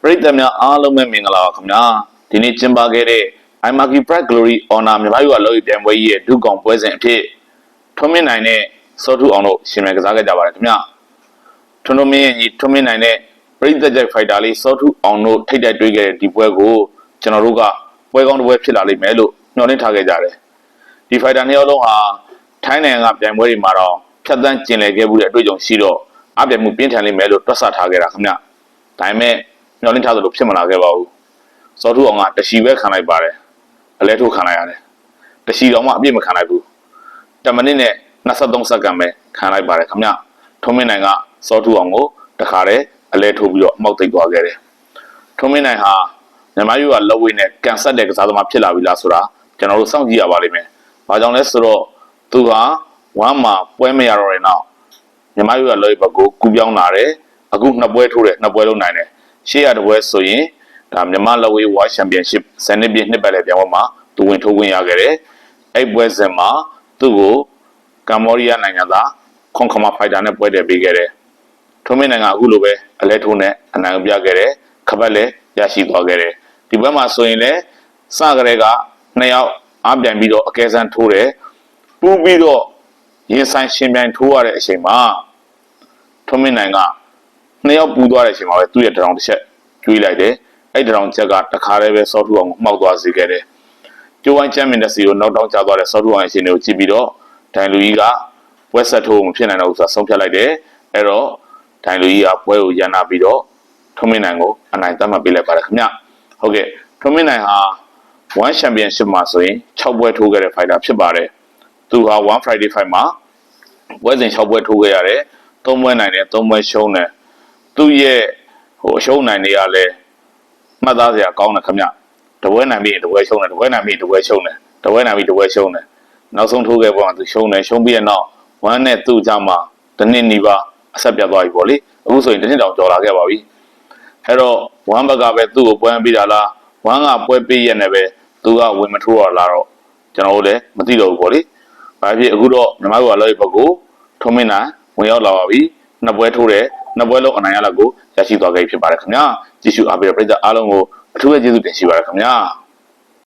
ရိသတ်များအားလုံးပဲမင်္ဂလာပါခင်ဗျာဒီနေ့ကျင်းပခဲ့တဲ့ IMAKI Pride Glory Honor မြန်မာပြည်ကလော်ရီပြိုင်ပွဲကြီးရဲ့ဒုကောင်ပွဲစဉ်အဖြစ်ထွန်းမင်းနိုင်နဲ့စောထူအောင်တို့ရှင်မြန်ကစားခဲ့ကြပါတယ်ခင်ဗျာထွန်းမင်းရဲ့ညီထွန်းမင်းနိုင်နဲ့ပရိသတ်ကြိုက်ဖိုက်တာလေးစောထူအောင်တို့ထိတ်တိုက်တွေ့ခဲ့တဲ့ဒီပွဲကိုကျွန်တော်တို့ကပွဲကောင်းတစ်ပွဲဖြစ်လာလိမ့်မယ်လို့မျှော်လင့်ထားခဲ့ကြတယ်ဒီဖိုက်တာနှစ်ယောက်လုံးဟာထိုင်းနိုင်ငံကပြိုင်ပွဲတွေမှာတော့ဖြတ်သန်းကျင်လည်ခဲ့မှုတဲ့အတွေ့အကြုံရှိတော့အပြည့်မှုပြင်းထန်လိမ့်မယ်လို့တွက်ဆထားခဲ့တာခင်ဗျာဒါပေမဲ့မျှော်လင့်ထားသလိုဖြစ်မလာခဲ့ပါဘူးစောထူအောင်ကတရှီပဲခံလိုက်ပါတယ်အလဲထိုးခံလိုက်ရတယ်တရှီတော့မှအပြည့်မခံလိုက်ဘူး10မိနစ်နဲ့23စက္ကန့်ပဲခံလိုက်ပါတယ်ခင်ဗျထွန်းမင်းနိုင်ကစောထူအောင်ကိုတခါတည်းအလဲထိုးပြီးတော့အမောက်သိပ်သွားခဲ့တယ်ထွန်းမင်းနိုင်ဟာမြန်မာပြည်ကလော်ဝေးနဲ့ကန်ဆက်တဲ့ကစားသမားဖြစ်လာပြီလားဆိုတာကျွန်တော်တို့စောင့်ကြည့်ရပါလိမ့်မယ်ဘာကြောင့်လဲဆိုတော့သူဟာဝမ်းမှာပွဲမရတော့တဲ့နောက်မြန်မာပြည်ကလော်ဝေးဘက်ကိုကူပြောင်းလာတယ်အခုနှစ်ပွဲထိုးတယ်နှစ်ပွဲလုံးနိုင်တယ်ရှေ့ရတဲ့ပွဲဆိုရင်ဒါမြန်မာလော်ဝေးဝါချန်ပီယံရှစ်စနစ်ပြည့်နှစ်ပတ်လည်ပြိုင်ပွဲမှာသူဝင်ထိုးဝင်ရခဲ့တယ်အဲ့ပွဲစဉ်မှာသူ့ကိုကမ္ဘောဒီးယားနိုင်ငံသားခွန်ခမဖိုက်တာနဲ့ပွဲတယ်ပေးခဲ့တယ်ထွန်းမင်းနိုင်ကအခုလိုပဲအလဲထိုးနဲ့အနိုင်ပြခဲ့တယ်ခပတ်လည်းရရှိသွားခဲ့တယ်ဒီဘက်မှာဆိုရင်လည်းစကရဲကနှစ်ယောက်အားပြန်ပြီးတော့အကဲစမ်းထိုးတယ်ပူးပြီးတော့ရင်ဆိုင်ရှင်ပြိုင်ထိုးရတဲ့အချိန်မှာထွန်းမင်းနိုင်ကနှစ်ယောက်ပူသွားတဲ့အချိန်မှာပဲသူ့ရဲ့တရောင်တစ်ချက်ကျွေးလိုက်တယ်အဲ့တရောင်ချက်ကတခါတည်းပဲစောထူအောင်မှောက်သွားစေခဲ့တယ်ကျိုးဝိုင်းချမ်းမင်တစီကိုနောက်တောင်းကျသွားတဲ့စောထူအောင်ရဲ့ရှင်တွေကိုကြည့်ပြီးတော့ဒိုင်လူကြီးကပွဲဆက်ထိုးမဖြစ်နိုင်တော့ဘူးဆိုတာဆုံးဖြတ်လိုက်တယ်အဲ့တော့ဒိုင်လူကြီးကပွဲကိုရန်နာပြီးတော့ထွန်းမင်းနိုင်ကိုအနိုင်သတ်မှတ်ပေးလိုက်ပါတယ်ခင်ဗျဟုတ်ကဲ့ထွန်းမင်းနိုင်ဟာ1 Championship မှာဆိုရင်6ပွဲထိုးခဲ့တဲ့ဖိုက်တာဖြစ်ပါတယ်သူဟာ1 Friday fight မှာပွဲစဉ်6ပွဲထိုးခဲ့ရတယ်3ပွဲနိုင်တယ်3ပွဲရှုံးတယ်သူ့ရဲ့ရှုံးနိုင်နေရလဲမှတ်သားစရာကောင်းတယ်ခင်ဗျတပွဲနိုင်ပြီးတပွဲရှုံးတယ်တပွဲနိုင်ပြီးတပွဲရှုံးတယ်တပွဲနိုင်ပြီးတပွဲရှုံးတယ်နောက်ဆုံးထိုးခဲ့ပွဲမှာသူရှုံးတယ်ရှုံးပြီးတဲ့နောက်1နဲ့သူ့ကြမှာတနစ်နီးပါအဆက်ပြတ်သွားပြီပေါ့လေအခုဆိုရင်တနစ်တောင်ကြော်လာခဲ့ပါပြီအဲ့တော့1ဘက်ကပဲသူ့ကိုပွဲပေးတာလား1ကပွဲပေးရနေပဲသူကဝင်မထိုးရလားတော့ကျွန်တော်တို့လည်းမသိတော့ဘူးပေါ့လေဘာဖြစ်အခုတော့မြန်မာကလော်ရီဘက်ကိုထွန်းမင်းနိုင်ဝင်ရောက်လာပါပြီနှစ်ပွဲထိုးတယ်နှစ်ပွဲလုံးအနိုင်ရလာကိုရရှိသွားခဲ့ဖြစ်ပါတယ်ခင်ဗျာကြည့်ရှုအားပေးတဲ့ပရိသတ်အားလုံးကိုအထူးပဲကျေးဇူးတင်ရှိပါတယ်ခင်ဗျာ